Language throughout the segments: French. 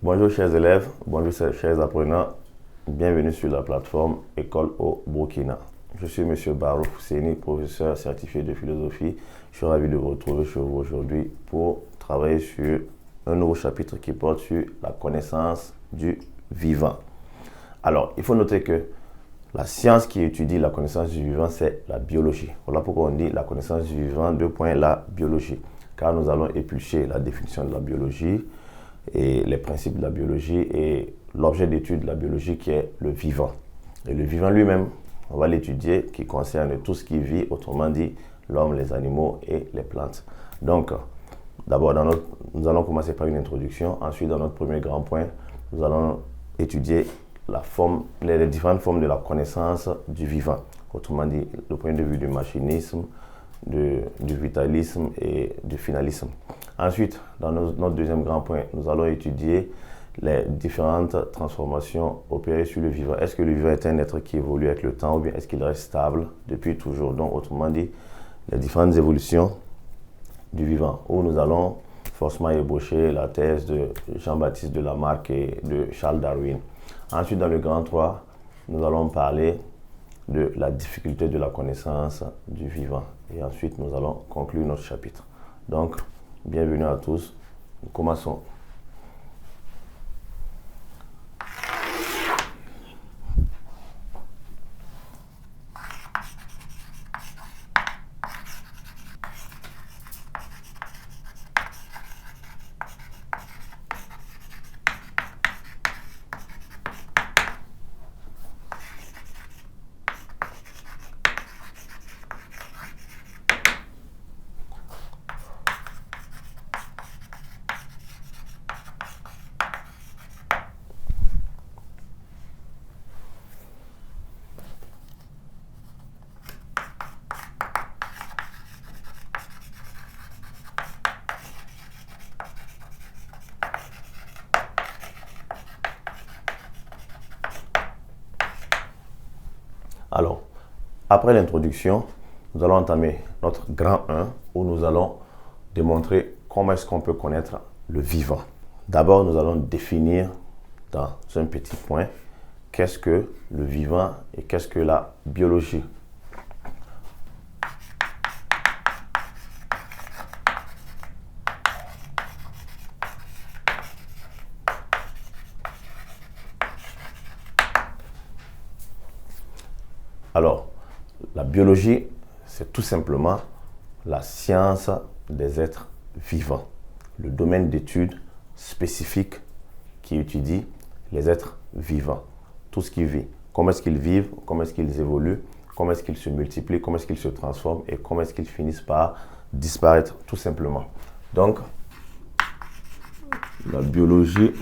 Bonjour chers élèves, bonjour chers apprenants, bienvenue sur la plateforme École au Burkina. Je suis M. Barou Fousséni, professeur certifié de philosophie. Je suis ravi de vous retrouver chez vous aujourd'hui pour travailler sur un nouveau chapitre qui porte sur la connaissance du vivant. Alors, il faut noter que la science qui étudie la connaissance du vivant, c'est la biologie. Voilà pourquoi on dit la connaissance du vivant, la biologie. Car nous allons éplucher la définition de la biologie et les principes de la biologie et l'objet d'étude de la biologie qui est le vivant. Et le vivant lui-même, on va l'étudier, qui concerne tout ce qui vit, autrement dit l'homme, les animaux et les plantes. Donc, d'abord, nous allons commencer par une introduction. Ensuite, dans notre premier grand point, nous allons étudier les différentes formes de la connaissance du vivant. Autrement dit, le point de vue du machinisme, du vitalisme et du finalisme. Ensuite, dans notre deuxième grand point, nous allons étudier les différentes transformations opérées sur le vivant. Est-ce que le vivant est un être qui évolue avec le temps ou bien est-ce qu'il reste stable depuis toujours? Donc, autrement dit, les différentes évolutions du vivant, où nous allons forcément ébaucher la thèse de Jean-Baptiste de Lamarck et de Charles Darwin. Ensuite, dans le grand 3, nous allons parler de la difficulté de la connaissance du vivant. Et ensuite, nous allons conclure notre chapitre. Donc, bienvenue à tous. Nous commençons. Alors, après l'introduction, nous allons entamer notre grand 1 où nous allons démontrer comment est-ce qu'on peut connaître le vivant. D'abord, nous allons définir dans un petit point qu'est-ce que le vivant et qu'est-ce que la biologie. Alors, la biologie, c'est tout simplement la science des êtres vivants, le domaine d'étude spécifique qui étudie les êtres vivants, tout ce qui vit, comment est-ce qu'ils vivent, comment est-ce qu'ils évoluent, comment est-ce qu'ils se multiplient, comment est-ce qu'ils se transforment et comment est-ce qu'ils finissent par disparaître, tout simplement. Donc, la biologie,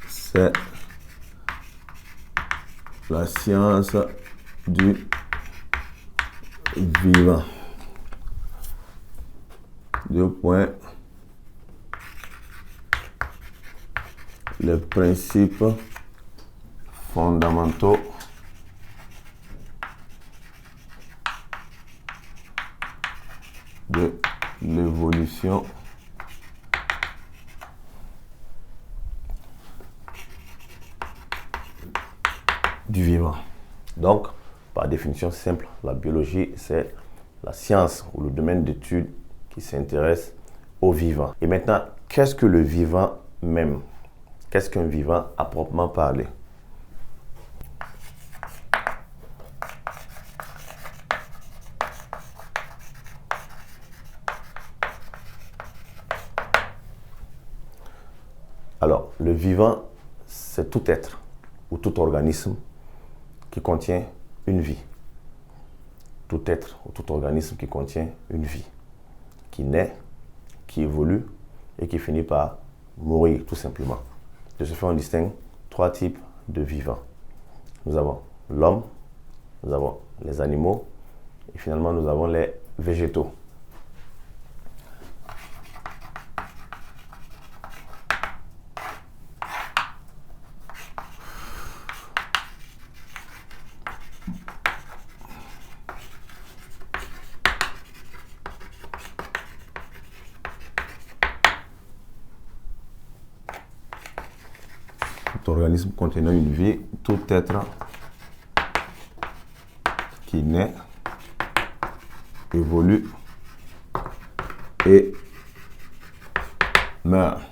c'est la science du vivant. Deux points. Les principes fondamentaux de l'évolution du vivant. Donc, par définition simple, la biologie, c'est la science ou le domaine d'étude qui s'intéresse au vivant. Et maintenant, qu'est-ce que le vivant même? Qu'est-ce qu'un vivant à proprement parler? Alors, le vivant, c'est tout être ou tout organisme qui contient une vie. Tout être ou tout organisme qui contient une vie, qui naît, qui évolue et qui finit par mourir, tout simplement. De ce fait, on distingue trois types de vivants. Nous avons l'homme, nous avons les animaux et finalement nous avons les végétaux. organisme contenant une vie, tout être qui naît, évolue et meurt.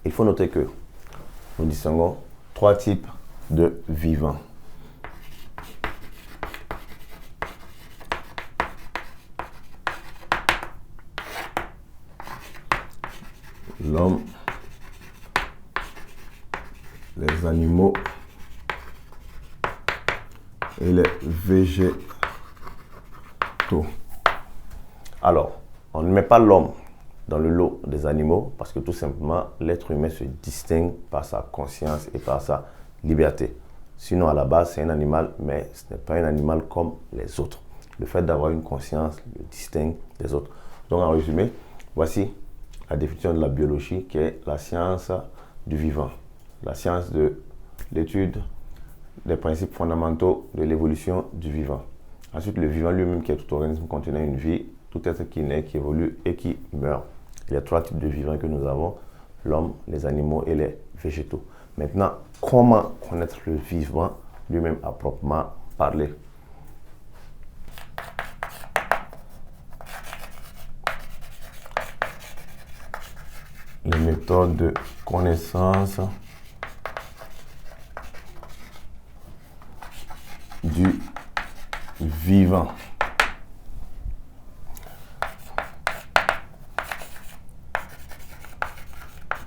Il faut noter que nous distinguons 3 types de vivants. L'homme, les animaux et les végétaux. Alors, on ne met pas l'homme dans le lot des animaux parce que tout simplement, l'être humain se distingue par sa conscience et par sa liberté. Sinon, à la base, c'est un animal, mais ce n'est pas un animal comme les autres. Le fait d'avoir une conscience le distingue des autres. Donc, en résumé, voici la définition de la biologie qui est la science du vivant. La science de l'étude des principes fondamentaux de l'évolution du vivant. Ensuite, le vivant lui-même qui est tout organisme contenant une vie, tout être qui naît, qui évolue et qui meurt. Il y a 3 types de vivants que nous avons, l'homme, les animaux et les végétaux. Maintenant, comment connaître le vivant lui-même à proprement parler? Les méthodes de connaissance du vivant.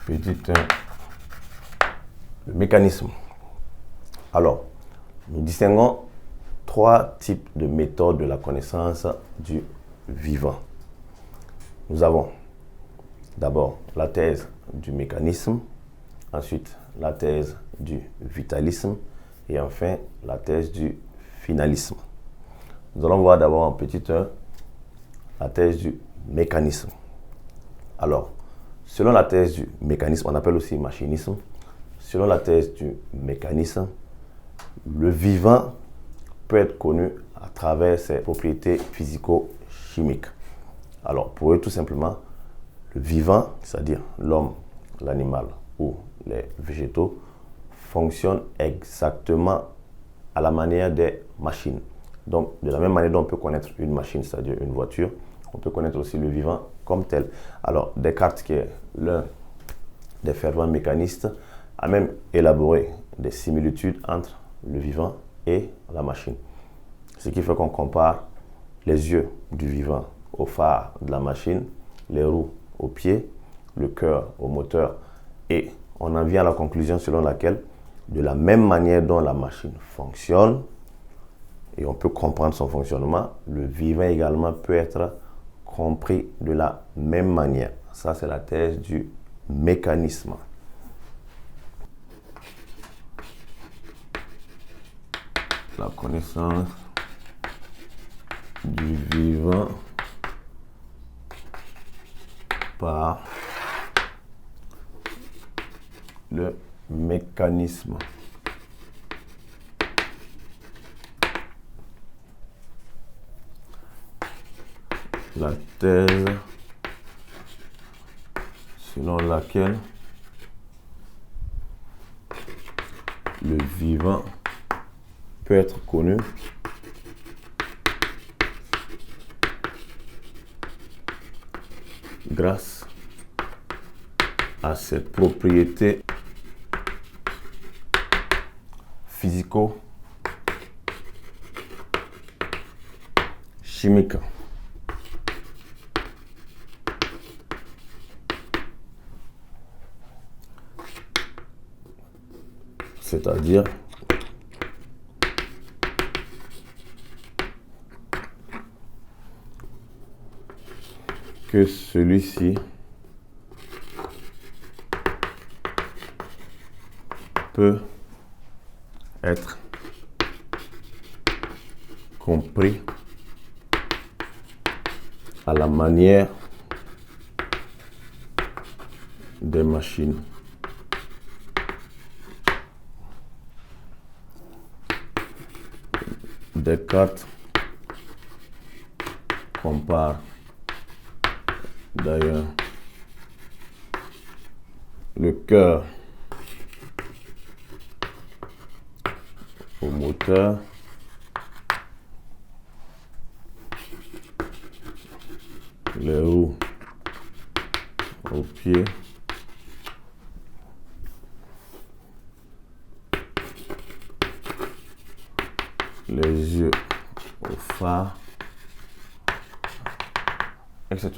Petit 1, le mécanisme. Alors, nous distinguons 3 types de méthodes de la connaissance du vivant. Nous avons d'abord la thèse du mécanisme, ensuite la thèse du vitalisme et enfin la thèse du finalisme. Nous allons voir d'abord en petit 1 la thèse du mécanisme. Alors, selon la thèse du mécanisme, on appelle aussi machinisme, selon la thèse du mécanisme, le vivant peut être connu à travers ses propriétés physico-chimiques. Alors, pour eux, tout simplement, le vivant, c'est-à-dire l'homme, l'animal ou les végétaux, fonctionne exactement à la manière des machines. Donc, de la même manière dont on peut connaître une machine, c'est-à-dire une voiture, on peut connaître aussi le vivant comme tel. Alors, Descartes, qui est l'un des fervents mécanistes, a même élaboré des similitudes entre le vivant et la machine. Ce qui fait qu'on compare les yeux du vivant au phare de la machine, les roues aux pieds, le cœur au moteur, et on en vient à la conclusion selon laquelle, de la même manière dont la machine fonctionne, et on peut comprendre son fonctionnement, le vivant également peut être compris de la même manière. Ça, c'est la thèse du mécanisme. La connaissance du vivant par le mécanisme. La thèse selon laquelle le vivant peut être connu grâce à ses propriétés physico-chimiques. C'est-à-dire que celui-ci peut être compris à la manière des machines. Descartes compare d'ailleurs le cœur moteur, les roues au pied, les yeux au phare, etc.